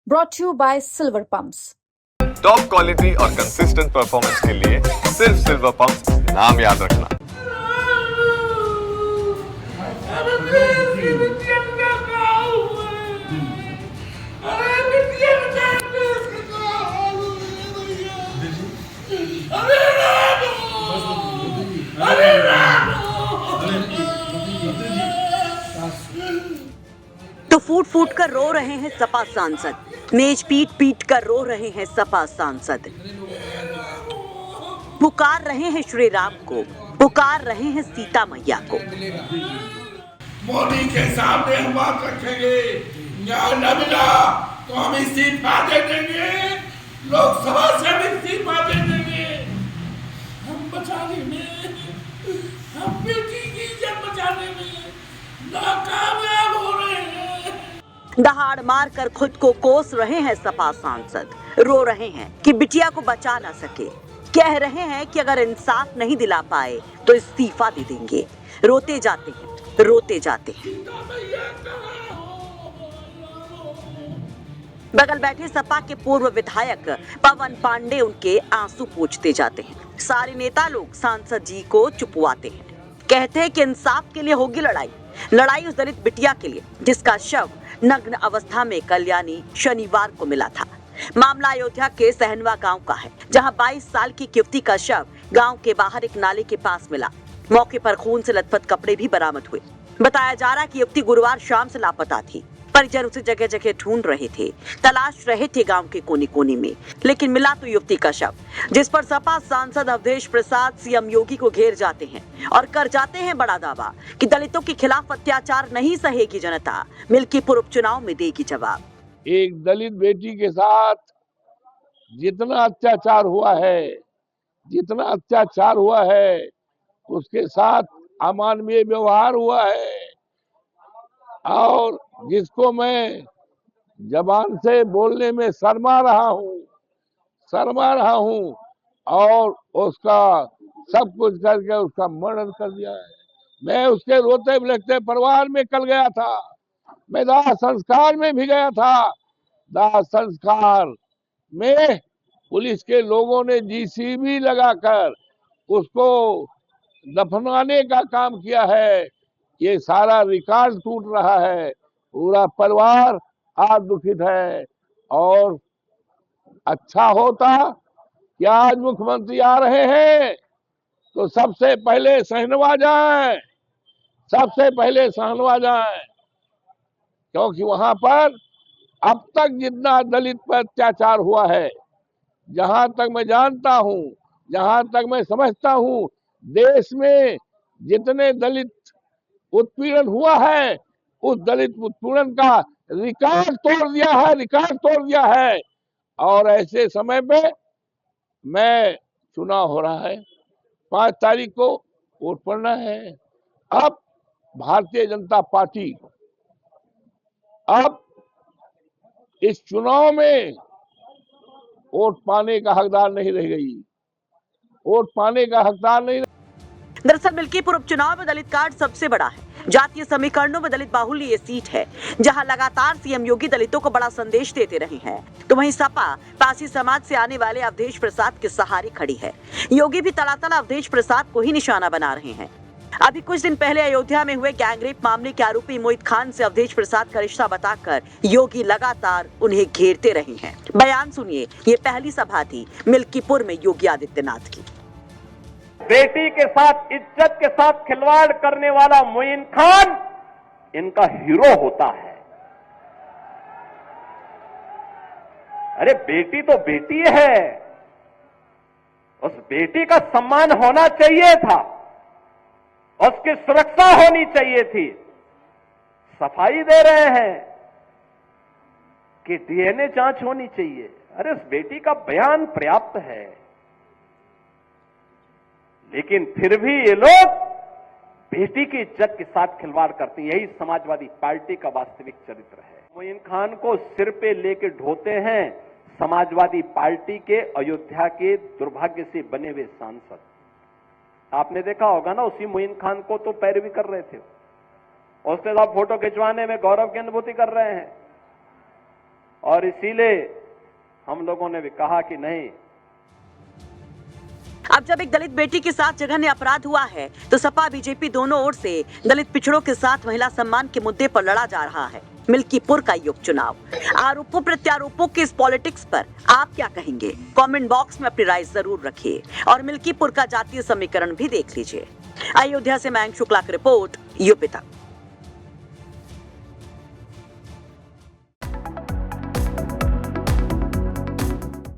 brought to you by Silver Pumps. Top quality और consistent performance के लिए सिर्फ सिल्वर पंप्स नाम याद रखना। तो फूट फूट कर रो रहे हैं सपा सांसद, मेज पीट पीट कर रो रहे हैं सपा सांसद। पुकार रहे हैं श्री राम को, पुकार रहे हैं सीता मैया को। मोदी के सामने हम बात रखेंगे, न्याय न मिला तो हम इस्तीफा दे देंगे, लोकसभा से भी इस्तीफा दे देंगे। हम बचाने में, हम बेटी की इज्जत बचाने में नाकामयाब हो रहे हैं। दहाड़ मार कर खुद को कोस रहे हैं सपा सांसद, रो रहे हैं कि बिटिया को बचा ना सके, कह रहे हैं कि अगर इंसाफ नहीं दिला पाए तो इस्तीफा दे देंगे। रोते जाते हैं, रोते जाते हैं। बगल बैठे सपा के पूर्व विधायक पवन पांडे उनके आंसू पोंछते जाते हैं। सारे नेता लोग सांसद जी को चुपवाते हैं, कहते हैं कि इंसाफ के लिए होगी लड़ाई, लड़ाई उस दलित बिटिया के लिए जिसका शव नग्न अवस्था में कल्याणी शनिवार को मिला था। मामला अयोध्या के सहनवा गांव का है, जहां 22 साल की युवती का शव गांव के बाहर एक नाले के पास मिला। मौके पर खून से लथपथ कपड़े भी बरामद हुए। बताया जा रहा कि युवती गुरुवार शाम से लापता थी। परिजन उसे जगह जगह ढूंढ रहे थे, तलाश रहे थे गांव के कोने कोने में, लेकिन मिला तो युवती का शव, जिस पर सपा सांसद अवधेश प्रसाद सीएम योगी को घेर जाते हैं और कर जाते हैं बड़ा दावा कि दलितों के खिलाफ अत्याचार नहीं सहेगी जनता, मिल्कीपुर उपचुनाव में देगी जवाब। एक दलित बेटी के साथ जितना अत्याचार हुआ है, जितना अत्याचार हुआ है, उसके साथ अमानवीय व्यवहार हुआ है, और जिसको मैं जबान से बोलने में शर्मा रहा हूँ, और उसका सब कुछ करके उसका मर्डर कर दिया है। मैं उसके रोते बिलखते परिवार में कल गया था, मैं दाह संस्कार में भी गया था। दाह संस्कार में पुलिस के लोगों ने जीसीबी लगाकर उसको दफनाने का काम किया है। ये सारा रिकॉर्ड टूट रहा है, पूरा परिवार आज दुखित है। और अच्छा होता कि आज मुख्यमंत्री आ रहे हैं तो सबसे पहले सहनवा जाए, क्योंकि वहां पर अब तक जितना दलित पर अत्याचार हुआ है, जहां तक मैं जानता हूं, जहां तक मैं समझता हूं, देश में जितने दलित उत्पीड़न हुआ है, उस दलित उत्पीड़न का रिकॉर्ड तोड़ दिया है। और ऐसे समय पे मैं चुनाव हो रहा है, 5 तारीख को वोट पड़ना है। अब भारतीय जनता पार्टी अब इस चुनाव में वोट पाने का हकदार नहीं रह गई, वोट पाने का हकदार नहीं। दरअसल मिल्कीपुर उपचुनाव में दलित कार्ड सबसे बड़ा है। जातीय समीकरणों में दलित बाहुल्य ये सीट है, जहां लगातार सीएम योगी दलितों को बड़ा संदेश देते रहे हैं, तो वहीं सपा पासी समाज से आने वाले अवधेश प्रसाद के सहारे खड़ी है। योगी भी तड़ातड़ अवधेश प्रसाद को ही निशाना बना रहे हैं। अभी कुछ दिन पहले अयोध्या में हुए गैंगरेप मामले के आरोपी मोहित खान से अवधेश प्रसाद का रिश्ता बताकर योगी लगातार उन्हें घेरते रहे हैं। बयान सुनिए, ये पहली सभा थी मिल्कीपुर में योगी आदित्यनाथ की। बेटी के साथ, इज्जत के साथ खिलवाड़ करने वाला मोइन खान इनका हीरो होता है। अरे बेटी तो बेटी है, उस बेटी का सम्मान होना चाहिए था, उसकी सुरक्षा होनी चाहिए थी। सफाई दे रहे हैं कि डीएनए जांच होनी चाहिए। अरे उस बेटी का बयान पर्याप्त है, लेकिन फिर भी ये लोग बेटी की इज्जत के साथ खिलवाड़ करते हैं। यही समाजवादी पार्टी का वास्तविक चरित्र है। मोइन खान को सिर पे लेके ढोते हैं समाजवादी पार्टी के अयोध्या के दुर्भाग्य से बने हुए सांसद। आपने देखा होगा ना, उसी मोइन खान को तो पैरवी कर रहे थे, उसके साथ फोटो खिंचवाने में गौरव की अनुभूति कर रहे हैं। और इसीलिए हम लोगों ने भी कहा कि नहीं, अब जब एक दलित बेटी के साथ जघन्य अपराध हुआ है तो सपा बीजेपी दोनों ओर से दलित पिछड़ों के साथ महिला सम्मान के मुद्दे पर लड़ा जा रहा है। मिल्कीपुर का ये उपचुनाव, आरोपों प्रत्यारोपों के इस पॉलिटिक्स पर आप क्या कहेंगे? कमेंट बॉक्स में अपनी राय जरूर रखिए और मिल्कीपुर का जातीय समीकरण भी देख लीजिए। अयोध्या से मयंक शुक्ला की रिपोर्ट, यूपी तक।